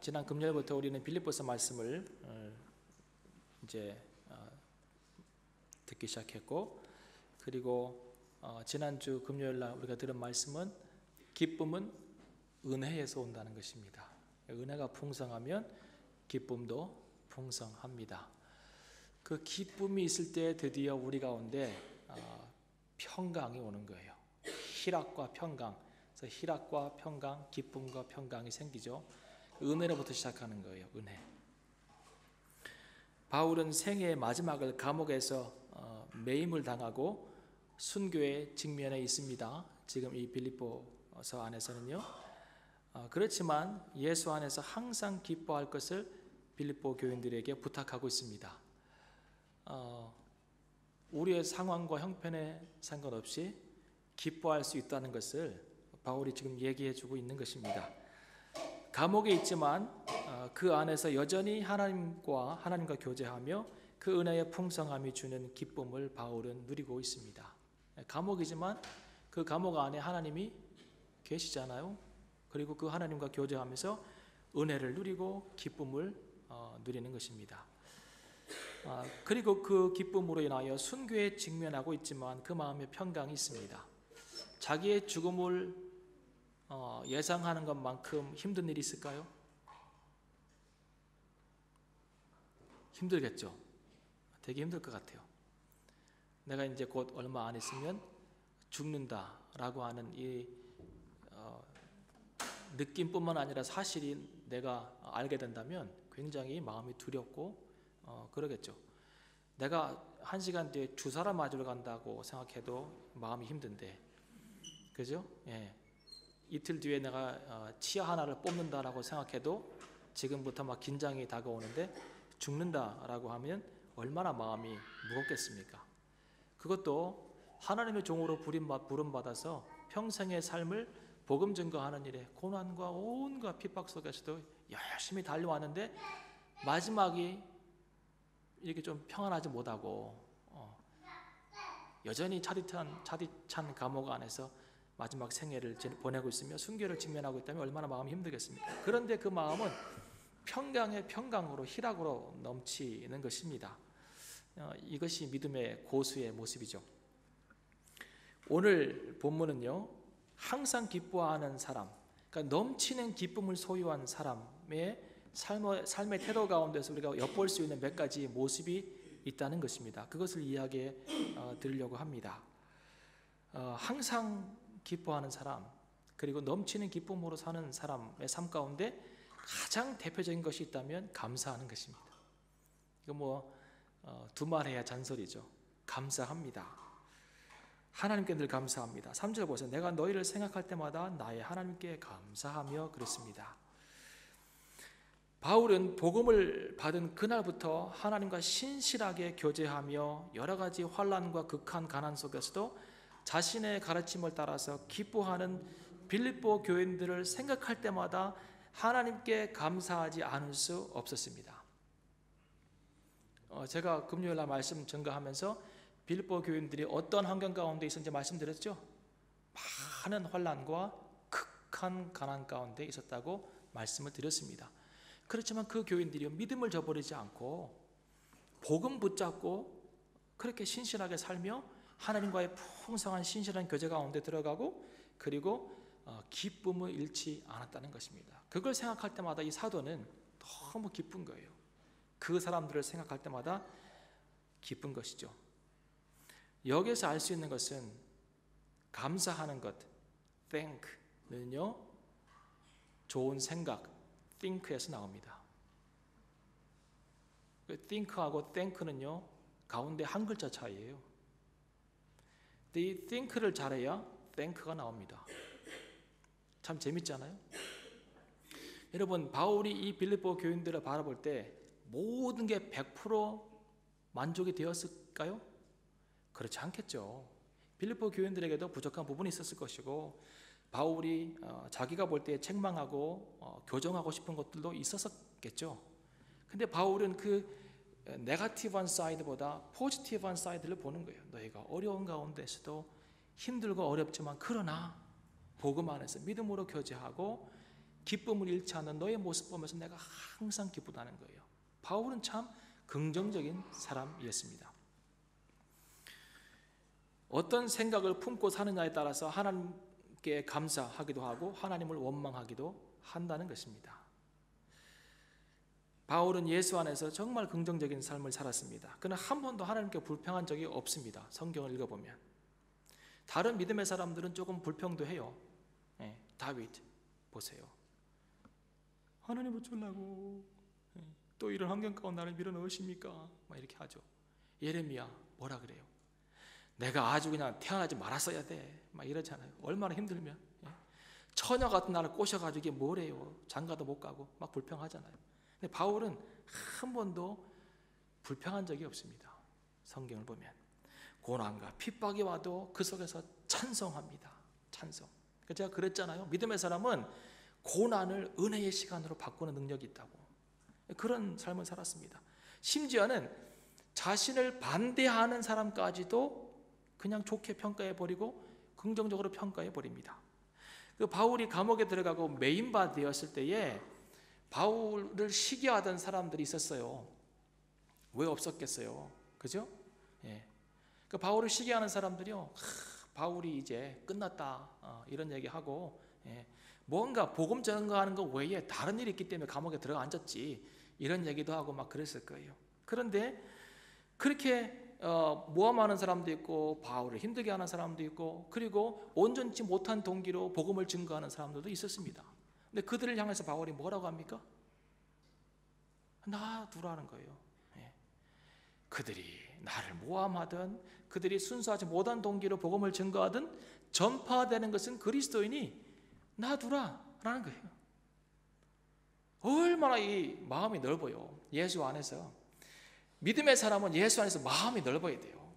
지난 금요일부터 우리는 빌립보서 말씀을 이제 듣기 시작했고, 그리고 지난주 금요일 날 우리가 들은 말씀은 기쁨은 은혜에서 온다는 것입니다. 은혜가 풍성하면 기쁨도 풍성합니다. 그 기쁨이 있을 때 드디어 우리 가운데 평강이 오는 거예요. 희락과 평강. 그래서 희락과 평강, 기쁨과 평강이 생기죠. 은혜로부터 시작하는 거예요. 은혜. 바울은 생애의 마지막을 감옥에서 매임을 당하고 순교의 직면에 있습니다. 지금 이 빌립보서 안에서는요. 그렇지만 예수 안에서 항상 기뻐할 것을 빌립보 교인들에게 부탁하고 있습니다. 우리의 상황과 형편에 상관없이 기뻐할 수 있다는 것을 바울이 지금 얘기해 주고 있는 것입니다. 감옥에 있지만 그 안에서 여전히 하나님과 교제하며 그 은혜의 풍성함이 주는 기쁨을 바울은 누리고 있습니다. 감옥이지만 그 감옥 안에 하나님이 계시잖아요. 그리고 그 하나님과 교제하면서 은혜를 누리고 기쁨을 누리는 것입니다. 그리고 그 기쁨으로 인하여 순교에 직면하고 있지만 그 마음에 평강이 있습니다. 자기의 죽음을 예상하는 것만큼 힘든 일이 있을까요? 힘들겠죠. 되게 힘들 것 같아요. 내가 이제 곧 얼마 안 있으면 죽는다라고 하는 이 느낌뿐만 아니라 사실이 내가 알게 된다면 굉장히 마음이 두렵고 그러겠죠. 내가 1시간 뒤에 주사를 맞으러 간다고 생각해도 마음이 힘든데, 그죠? 예. 이틀 뒤에 내가 치아 하나를 뽑는다라고 생각해도 지금부터 막 긴장이 다가오는데 죽는다라고 하면 얼마나 마음이 무겁겠습니까? 그것도 하나님의 종으로 부름받아서 평생의 삶을 복음 증거하는 일에 고난과 온갖 핍박 속에서도 열심히 달려왔는데 마지막이 이렇게 좀 평안하지 못하고 여전히 차디찬 감옥 안에서 마지막 생애를 보내고 있으며 순교를 직면하고 있다면 얼마나 마음이 힘들겠습니까? 그런데 그 마음은 평강의 평강으로 희락으로 넘치는 것입니다. 이것이 믿음의 고수의 모습이죠. 오늘 본문은요, 항상 기뻐하는 사람, 그러니까 넘치는 기쁨을 소유한 사람의 삶의 태도 가운데서 우리가 엿볼 수 있는 몇 가지 모습이 있다는 것입니다. 그것을 이야기해 드리려고 합니다. 항상 기뻐하는 사람, 그리고 넘치는 기쁨으로 사는 사람의 삶 가운데 가장 대표적인 것이 있다면 감사하는 것입니다. 이거 두말해야 잔소리죠. 감사합니다. 하나님께 늘 감사합니다. 3절 보세요. 내가 너희를 생각할 때마다 나의 하나님께 감사하며 그랬습니다. 바울은 복음을 받은 그날부터 하나님과 신실하게 교제하며 여러 가지 환난과 극한 가난 속에서도 자신의 가르침을 따라서 기뻐하는 빌립보 교인들을 생각할 때마다 하나님께 감사하지 않을 수 없었습니다. 제가 금요일날 말씀 전가하면서 빌립보 교인들이 어떤 환경 가운데 있었는지 말씀드렸죠. 많은 환난과 극한 가난 가운데 있었다고 말씀을 드렸습니다. 그렇지만 그 교인들이 믿음을 저버리지 않고 복음 붙잡고 그렇게 신실하게 살며 하나님과의 풍성한 신실한 교제 가운데 들어가고, 그리고 기쁨을 잃지 않았다는 것입니다. 그걸 생각할 때마다 이 사도는 너무 기쁜 거예요. 그 사람들을 생각할 때마다 기쁜 것이죠. 여기에서 알 수 있는 것은 감사하는 것, thank는요, 좋은 생각, think에서 나옵니다. think하고 thank는요, 가운데 한 글자 차이예요. 근데 이 think를 잘해야 thank가 나옵니다. 참 재밌잖아요. 여러분, 바울이 이 빌립보 교인들을 바라볼 때 모든 게 100% 만족이 되었을까요? 그렇지 않겠죠. 빌립보 교인들에게도 부족한 부분이 있었을 것이고, 바울이 자기가 볼 때 책망하고 교정하고 싶은 것들도 있었겠죠. 근데 바울은 그 네거티브한 사이드보다 포지티브한 사이드를 보는 거예요. 너희가 어려운 가운데서도 힘들고 어렵지만 그러나 복음 안에서 믿음으로 교제하고 기쁨을 잃지 않는 너의 모습 보면서 내가 항상 기쁘다는 거예요. 바울은 참 긍정적인 사람이었습니다. 어떤 생각을 품고 사느냐에 따라서 하나님께 감사하기도 하고 하나님을 원망하기도 한다는 것입니다. 바울은 예수 안에서 정말 긍정적인 삶을 살았습니다. 그는 한 번도 하나님께 불평한 적이 없습니다. 성경을 읽어보면. 다른 믿음의 사람들은 조금 불평도 해요. 다윗 보세요. 하나님 어쩌려고 또 이런 환경 가운데 나를 밀어넣으십니까? 막 이렇게 하죠. 예레미야 뭐라 그래요? 내가 아주 그냥 태어나지 말았어야 돼. 막 이러잖아요. 얼마나 힘들면. 처녀 같은 나를 꼬셔가지고 이게 뭐래요. 장가도 못 가고 막 불평하잖아요. 근데 바울은 한 번도 불평한 적이 없습니다. 성경을 보면 고난과 핍박이 와도 그 속에서 찬송합니다. 찬송. 제가 그랬잖아요. 믿음의 사람은 고난을 은혜의 시간으로 바꾸는 능력이 있다고. 그런 삶을 살았습니다. 심지어는 자신을 반대하는 사람까지도 그냥 좋게 평가해버리고 긍정적으로 평가해버립니다. 그 바울이 감옥에 들어가고 메인바 되었을 때에 바울을 시기하던 사람들이 있었어요. 왜 없었겠어요? 그죠? 그 바울을 시기하는 사람들이요. 바울이 이제 끝났다 이런 얘기하고 뭔가 복음 전가하는 것 외에 다른 일이 있기 때문에 감옥에 들어가 앉았지 이런 얘기도 하고 막 그랬을 거예요. 그런데 그렇게 모함하는 사람도 있고 바울을 힘들게 하는 사람도 있고 그리고 온전치 못한 동기로 복음을 증거하는 사람들도 있었습니다. 근데 그들을 향해서 바울이 뭐라고 합니까? 놔두라는 거예요. 그들이 나를 모함하든 그들이 순수하지 못한 동기로 복음을 증거하든 전파되는 것은 그리스도이니 놔두라라는 거예요. 얼마나 이 마음이 넓어요. 예수 안에서. 믿음의 사람은 예수 안에서 마음이 넓어야 돼요.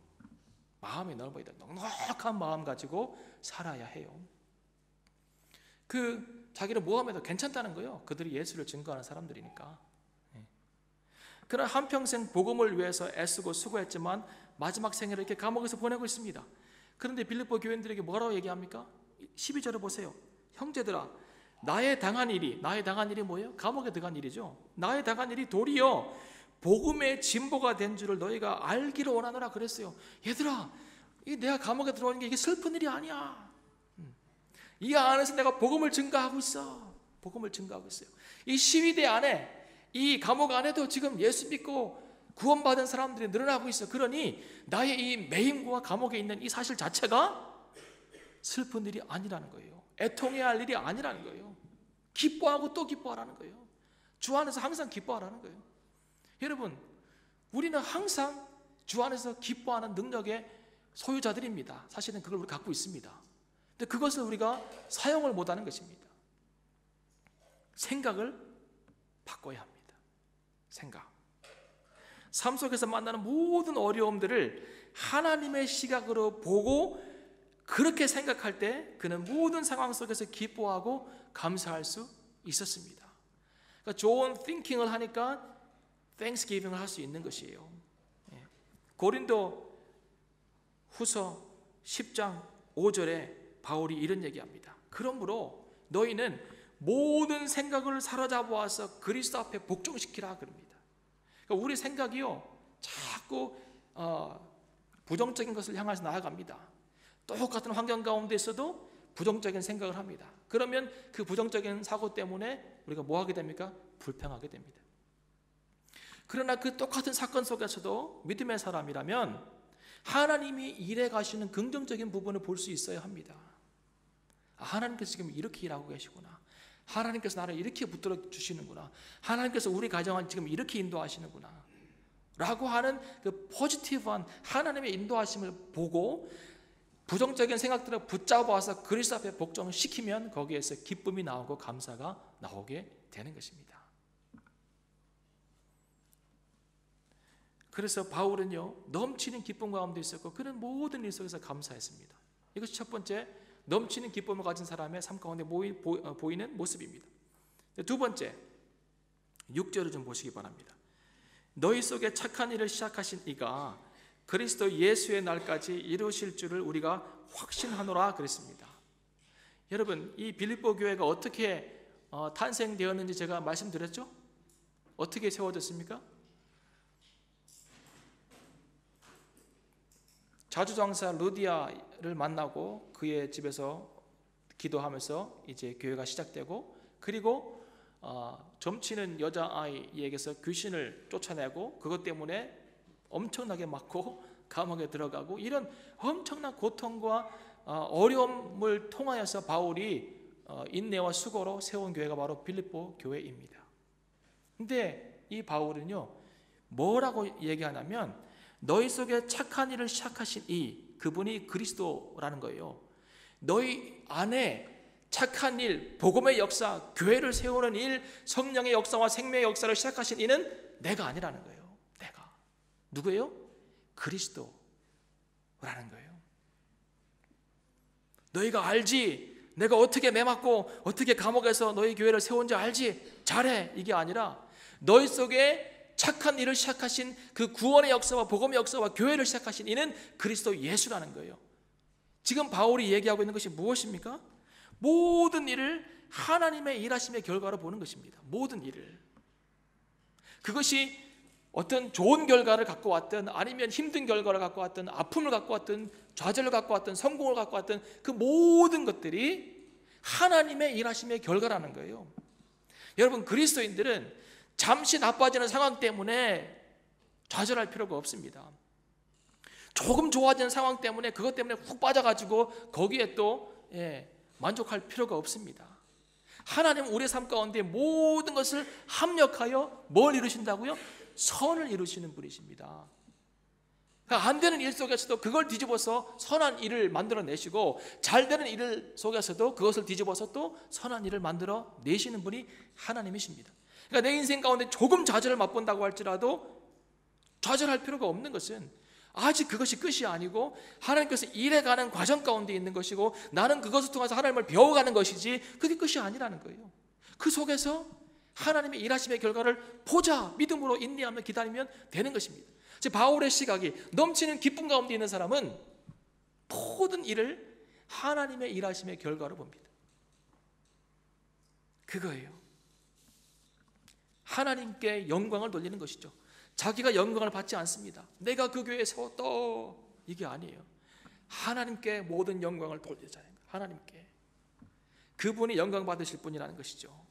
마음이 넓어야 돼요. 넉넉한 마음 가지고 살아야 해요. 자기를 모함해도 괜찮다는 거예요. 그들이 예수를 증거하는 사람들이니까. 그러나 한평생 복음을 위해서 애쓰고 수고했지만 마지막 생애를 이렇게 감옥에서 보내고 있습니다. 그런데 빌립보 교인들에게 뭐라고 얘기합니까? 12절을 보세요. 형제들아, 나의 당한 일이 뭐예요? 감옥에 들어간 일이죠. 나의 당한 일이 도리어 복음의 진보가 된 줄을 너희가 알기를 원하노라 그랬어요. 얘들아, 내가 감옥에 들어오는 게 이게 슬픈 일이 아니야. 이 안에서 내가 복음을 증거하고 있어. 복음을 증거하고 있어요. 이 시위대 안에, 이 감옥 안에도 지금 예수 믿고 구원받은 사람들이 늘어나고 있어. 그러니 나의 이 매임과 감옥에 있는 이 사실 자체가 슬픈 일이 아니라는 거예요. 애통해야 할 일이 아니라는 거예요. 기뻐하고 또 기뻐하라는 거예요. 주 안에서 항상 기뻐하라는 거예요. 여러분, 우리는 항상 주 안에서 기뻐하는 능력의 소유자들입니다. 사실은 그걸 우리 갖고 있습니다. 근데 그것을 우리가 사용을 못하는 것입니다. 생각을 바꿔야 합니다. 생각. 삶 속에서 만나는 모든 어려움들을 하나님의 시각으로 보고 그렇게 생각할 때 그는 모든 상황 속에서 기뻐하고 감사할 수 있었습니다. 그러니까 좋은 thinking을 하니까 Thanksgiving을 할 수 있는 것이에요. 고린도 후서 10장 5절에 바울이 이런 얘기합니다. 그러므로 너희는 모든 생각을 사로잡아와서 그리스도 앞에 복종시키라 그럽니다. 그러니까 우리 생각이요 자꾸 부정적인 것을 향해서 나아갑니다. 똑같은 환경 가운데 있어도 부정적인 생각을 합니다. 그러면 그 부정적인 사고 때문에 우리가 뭐 하게 됩니까? 불평하게 됩니다. 그러나 그 똑같은 사건 속에서도 믿음의 사람이라면 하나님이 일해 가시는 긍정적인 부분을 볼 수 있어야 합니다. 하나님께서 지금 이렇게 일하고 계시구나. 하나님께서 나를 이렇게 붙들어 주시는구나. 하나님께서 우리 가정을 지금 이렇게 인도하시는구나. 라고 하는 그 포지티브한 하나님의 인도하심을 보고 부정적인 생각들을 붙잡아서 그리스도 앞에 복종을 시키면 거기에서 기쁨이 나오고 감사가 나오게 되는 것입니다. 그래서 바울은요 넘치는 기쁨 가운데 있었고 그는 모든 일 속에서 감사했습니다. 이것이 첫 번째 넘치는 기쁨을 가진 사람의 삶 가운데 보이는 모습입니다. 두 번째 6절을 좀 보시기 바랍니다. 너희 속에 착한 일을 시작하신 이가 그리스도 예수의 날까지 이루실 줄을 우리가 확신하노라 그랬습니다. 여러분 이 빌립보 교회가 어떻게 탄생되었는지 제가 말씀드렸죠? 어떻게 세워졌습니까? 자주장사 루디아를 만나고 그의 집에서 기도하면서 이제 교회가 시작되고, 그리고 점치는 여자아이에게서 귀신을 쫓아내고 그것 때문에 엄청나게 맞고 감옥에 들어가고, 이런 엄청난 고통과 어려움을 통하여서 바울이 인내와 수고로 세운 교회가 바로 빌립보 교회입니다. 근데 이 바울은요, 뭐라고 얘기하냐면 너희 속에 착한 일을 시작하신 그분이 그리스도라는 거예요. 너희 안에 착한 일, 복음의 역사, 교회를 세우는 일, 성령의 역사와 생명의 역사를 시작하신 이는 내가 아니라는 거예요. 내가. 누구예요? 그리스도라는 거예요. 너희가 알지? 내가 어떻게 매맞고 어떻게 감옥에서 너희 교회를 세운지 알지? 잘해. 이게 아니라 너희 속에 착한 일을 시작하신 그 구원의 역사와 복음의 역사와 교회를 시작하신 이는 그리스도 예수라는 거예요. 지금 바울이 얘기하고 있는 것이 무엇입니까? 모든 일을 하나님의 일하심의 결과로 보는 것입니다. 모든 일을. 그것이 어떤 좋은 결과를 갖고 왔든 아니면 힘든 결과를 갖고 왔든 아픔을 갖고 왔든 좌절을 갖고 왔든 성공을 갖고 왔든 그 모든 것들이 하나님의 일하심의 결과라는 거예요. 여러분, 그리스도인들은 잠시 나빠지는 상황 때문에 좌절할 필요가 없습니다. 조금 좋아지는 상황 때문에 그것 때문에 훅 빠져가지고 거기에 또 만족할 필요가 없습니다. 하나님은 우리의 삶 가운데 모든 것을 합력하여 뭘 이루신다고요? 선을 이루시는 분이십니다. 그러니까 안 되는 일 속에서도 그걸 뒤집어서 선한 일을 만들어내시고, 잘 되는 일 속에서도 그것을 뒤집어서 또 선한 일을 만들어내시는 분이 하나님이십니다. 그러니까 내 인생 가운데 조금 좌절을 맛본다고 할지라도 좌절할 필요가 없는 것은 아직 그것이 끝이 아니고 하나님께서 일해가는 과정 가운데 있는 것이고, 나는 그것을 통해서 하나님을 배워가는 것이지 그게 끝이 아니라는 거예요. 그 속에서 하나님의 일하심의 결과를 보자, 믿음으로 인내하며 기다리면 되는 것입니다. 즉 바울의 시각이 넘치는 기쁨 가운데 있는 사람은 모든 일을 하나님의 일하심의 결과로 봅니다. 그거예요. 하나님께 영광을 돌리는 것이죠. 자기가 영광을 받지 않습니다. 내가 그 교회에 세웠다, 이게 아니에요. 하나님께 모든 영광을 돌리자는 거예요. 하나님께. 그분이 영광 받으실 분이라는 것이죠.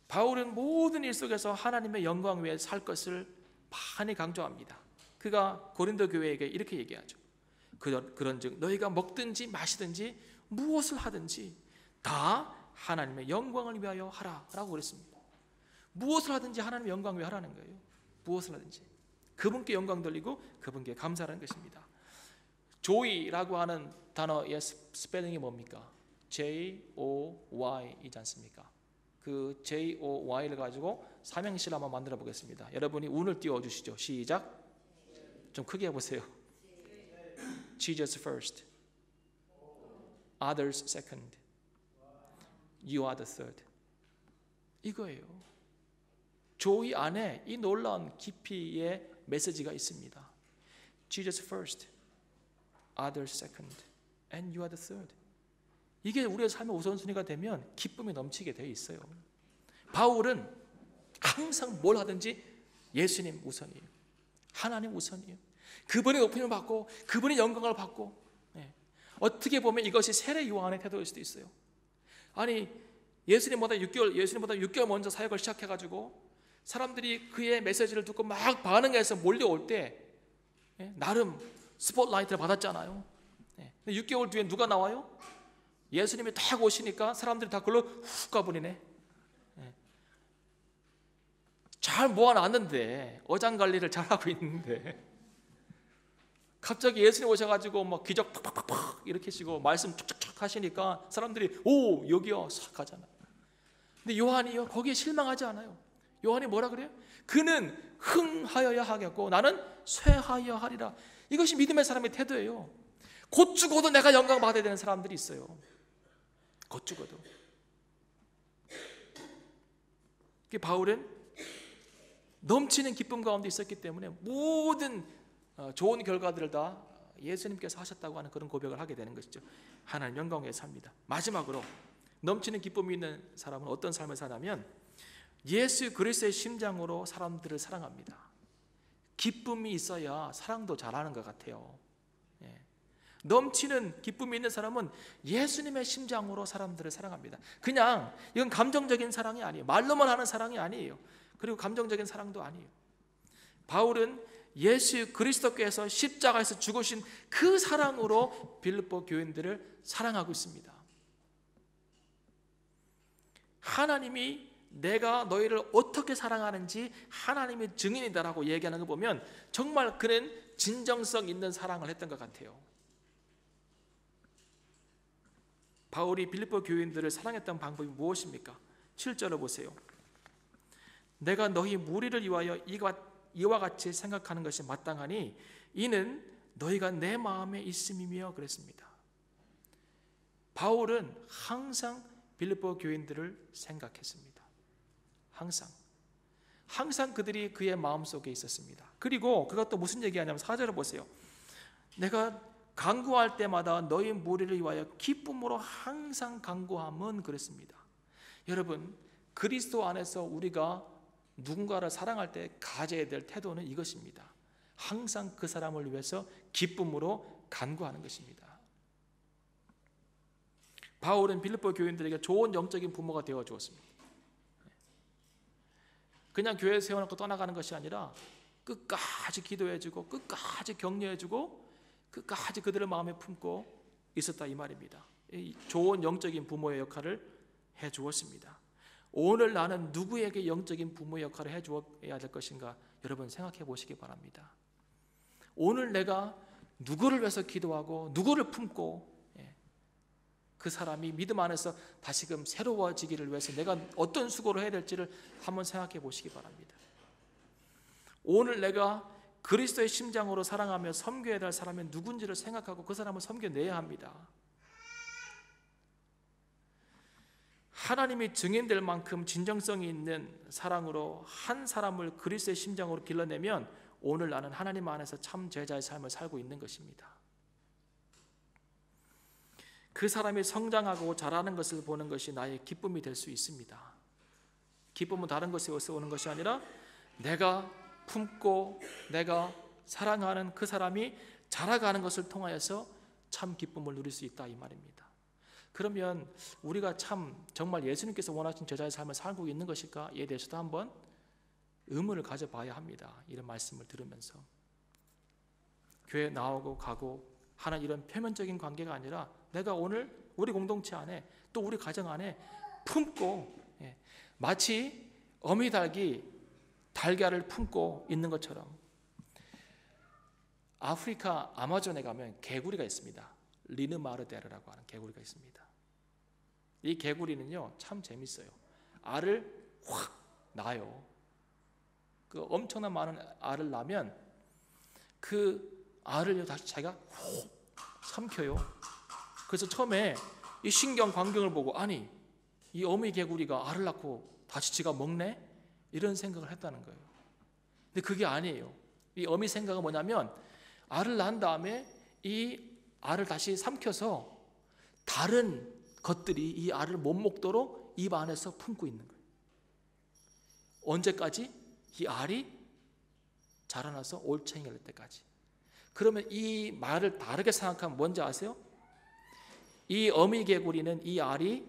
바울은 모든 일 속에서 하나님의 영광 위에 살 것을 많이 강조합니다. 그가 고린도 교회에게 이렇게 얘기하죠. 그런즉 너희가 먹든지 마시든지 무엇을 하든지 다 하나님의 영광을 위하여 하라 라고 그랬습니다. 무엇을 하든지 하나님의 영광 위해 하라는 거예요. 무엇을 하든지 그분께 영광 돌리고 그분께 감사하는 것입니다. 조이라고 하는 단어의 스펠링이 뭡니까? J-O-Y이지 않습니까? 그 J-O-Y를 가지고 삼행시를 한번 만들어 보겠습니다. 여러분이 운을 띄워주시죠. 시작. 좀 크게 해보세요. Jesus first, others second, you are the third. 이거예요. 조이 안에 이 놀라운 깊이의 메시지가 있습니다. Jesus first, others second, and you are the third. 이게 우리의 삶의 우선순위가 되면 기쁨이 넘치게 되어 있어요. 바울은 항상 뭘 하든지 예수님 우선이에요. 하나님 우선이에요. 그분의 높임을 받고 그분의 영광을 받고, 어떻게 보면 이것이 세례 요한의 태도일 수도 있어요. 아니 예수님보다 6개월 먼저 사역을 시작해가지고 사람들이 그의 메시지를 듣고 막 반응해서 몰려올 때 나름 스포트라이트를 받았잖아요. 근데 6개월 뒤에 누가 나와요? 예수님이 딱 오시니까 사람들이 다 그걸로 훅 가버리네. 잘 모아놨는데, 어장관리를 잘하고 있는데 갑자기 예수님 오셔가지고 막 기적 팍팍팍 일으키시고 말씀 툭툭툭 하시니까 사람들이 오 여기요 싹 가잖아. 근데 요한이요 거기에 실망하지 않아요. 요한이 뭐라 그래요? 그는 흥하여야 하겠고 나는 쇠하여 하리라. 이것이 믿음의 사람의 태도예요. 곧 죽어도 내가 영광 받아야 되는 사람들이 있어요. 곧 죽어도. 바울은 넘치는 기쁨 가운데 있었기 때문에 모든 좋은 결과들을 다 예수님께서 하셨다고 하는 그런 고백을 하게 되는 것이죠. 하나님 영광에 삽니다. 마지막으로 넘치는 기쁨이 있는 사람은 어떤 삶을 사냐면 예수 그리스도의 심장으로 사람들을 사랑합니다. 기쁨이 있어야 사랑도 잘하는 것 같아요. 넘치는 기쁨이 있는 사람은 예수님의 심장으로 사람들을 사랑합니다. 그냥 이건 감정적인 사랑이 아니에요. 말로만 하는 사랑이 아니에요. 그리고 감정적인 사랑도 아니에요. 바울은 예수 그리스도께서 십자가에서 죽으신 그 사랑으로 빌립보 교인들을 사랑하고 있습니다. 하나님이 내가 너희를 어떻게 사랑하는지 하나님의 증인이다라고 얘기하는 거 보면 정말 그는 진정성 있는 사랑을 했던 것 같아요. 바울이 빌립보 교인들을 사랑했던 방법이 무엇입니까? 7절을 보세요. 내가 너희 무리를 위하여 이와 같이 생각하는 것이 마땅하니 이는 너희가 내 마음에 있음이며 그랬습니다. 바울은 항상 빌립보 교인들을 생각했습니다. 항상 그들이 그의 마음속에 있었습니다. 그리고 그가 또 무슨 얘기하냐면 4절을 보세요. 내가 간구할 때마다 너희 무리를 위하여 기쁨으로 항상 간구함은 그랬습니다. 여러분, 그리스도 안에서 우리가 누군가를 사랑할 때 가져야 될 태도는 이것입니다. 항상 그 사람을 위해서 기쁨으로 간구하는 것입니다. 바울은 빌립보 교인들에게 좋은 영적인 부모가 되어 주었습니다. 그냥 교회에 세워놓고 떠나가는 것이 아니라 끝까지 기도해주고 끝까지 격려해주고 끝까지 그들을 마음에 품고 있었다 이 말입니다. 좋은 영적인 부모의 역할을 해주었습니다. 오늘 나는 누구에게 영적인 부모의 역할을 해주어야 될 것인가 여러분 생각해 보시기 바랍니다. 오늘 내가 누구를 위해서 기도하고 누구를 품고 그 사람이 믿음 안에서 다시금 새로워지기를 위해서 내가 어떤 수고를 해야 될지를 한번 생각해 보시기 바랍니다. 오늘 내가 그리스도의 심장으로 사랑하며 섬겨야 될 사람이 누군지를 생각하고 그 사람을 섬겨내야 합니다. 하나님이 증인될 만큼 진정성이 있는 사랑으로 한 사람을 그리스도의 심장으로 길러내면 오늘 나는 하나님 안에서 참 제자의 삶을 살고 있는 것입니다. 그 사람이 성장하고 자라는 것을 보는 것이 나의 기쁨이 될 수 있습니다. 기쁨은 다른 것에서 오는 것이 아니라 내가 품고 내가 사랑하는 그 사람이 자라가는 것을 통하여서 참 기쁨을 누릴 수 있다 이 말입니다. 그러면 우리가 참 정말 예수님께서 원하신 제자의 삶을 살고 있는 것일까에 대해서도 한번 의문을 가져봐야 합니다. 이런 말씀을 들으면서 교회 나오고 가고 하는 이런 표면적인 관계가 아니라 내가 오늘 우리 공동체 안에 또 우리 가정 안에 품고 마치 어미닭이 달걀을 품고 있는 것처럼 아프리카 아마존에 가면 개구리가 있습니다. 리느마르데르라고 하는 개구리가 있습니다. 이 개구리는요 참 재밌어요. 알을 확 낳아요. 그 엄청난 많은 알을 낳으면 그 알을 다시 자기가 훅 삼켜요. 그래서 처음에 이 신경 광경을 보고 아니 이 어미 개구리가 알을 낳고 다시 지가 먹네? 이런 생각을 했다는 거예요. 근데 그게 아니에요. 이 어미 생각은 뭐냐면 알을 낳은 다음에 이 알을 다시 삼켜서 다른 것들이 이 알을 못 먹도록 입 안에서 품고 있는 거예요. 언제까지? 이 알이 자라나서 올챙이가 될 때까지. 그러면 이 말을 다르게 생각하면 뭔지 아세요? 이 어미 개구리는 이 알이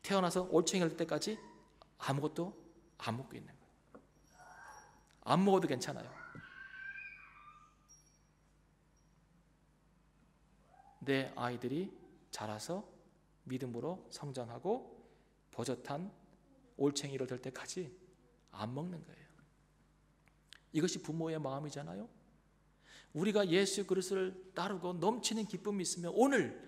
태어나서 올챙이가 될 때까지 아무것도 안 먹고 있는 거예요. 안 먹어도 괜찮아요. 내 아이들이 자라서 믿음으로 성장하고 버젓한 올챙이로 될 때까지 안 먹는 거예요. 이것이 부모의 마음이잖아요. 우리가 예수 그리스도를 따르고 넘치는 기쁨이 있으면 오늘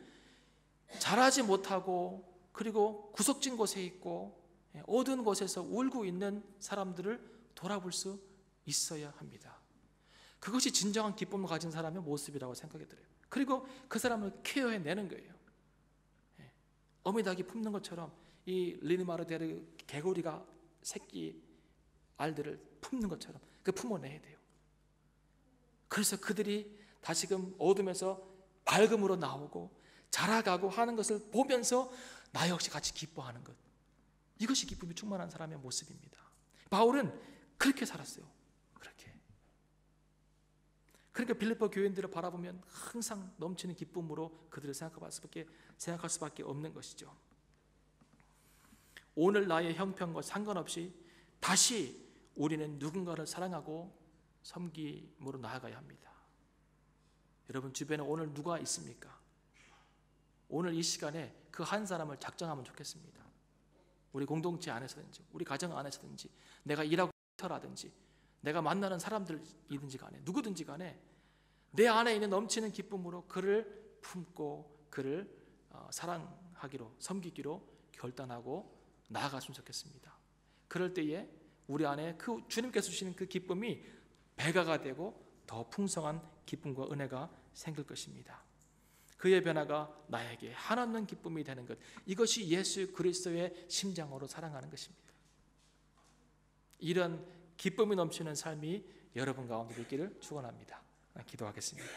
자라지 못하고 그리고 구석진 곳에 있고 어두운 곳에서 울고 있는 사람들을 돌아볼 수 있어야 합니다. 그것이 진정한 기쁨을 가진 사람의 모습이라고 생각이 들어요. 그리고 그 사람을 케어해내는 거예요. 어미닭이 품는 것처럼 이 리느마르데르 개구리가 새끼 알들을 품는 것처럼 그 품어내야 돼요. 그래서 그들이 다시금 어둠에서 밝음으로 나오고 자라가고 하는 것을 보면서 나 역시 같이 기뻐하는 것, 이것이 기쁨이 충만한 사람의 모습입니다. 바울은 그렇게 살았어요. 그렇게. 그러니까 빌립보 교인들을 바라보면 항상 넘치는 기쁨으로 그들을 생각할 수밖에 없는 것이죠. 오늘 나의 형편과 상관없이 다시 우리는 누군가를 사랑하고 섬김으로 나아가야 합니다. 여러분 주변에 오늘 누가 있습니까? 오늘 이 시간에 그 한 사람을 작정하면 좋겠습니다. 우리 공동체 안에서든지 우리 가정 안에서든지 내가 일하고 있더라든지 내가 만나는 사람들이든지 간에 누구든지 간에 내 안에 있는 넘치는 기쁨으로 그를 품고 그를 사랑하기로 섬기기로 결단하고 나아갔으면 좋겠습니다. 그럴 때에 우리 안에 그 주님께서 주시는 그 기쁨이 배가가 되고 더 풍성한 기쁨과 은혜가 생길 것입니다. 그의 변화가 나에게 한없는 기쁨이 되는 것, 이것이 예수 그리스도의 심장으로 사랑하는 것입니다. 이런 기쁨이 넘치는 삶이 여러분 가운데 있기를 축원합니다. 기도하겠습니다.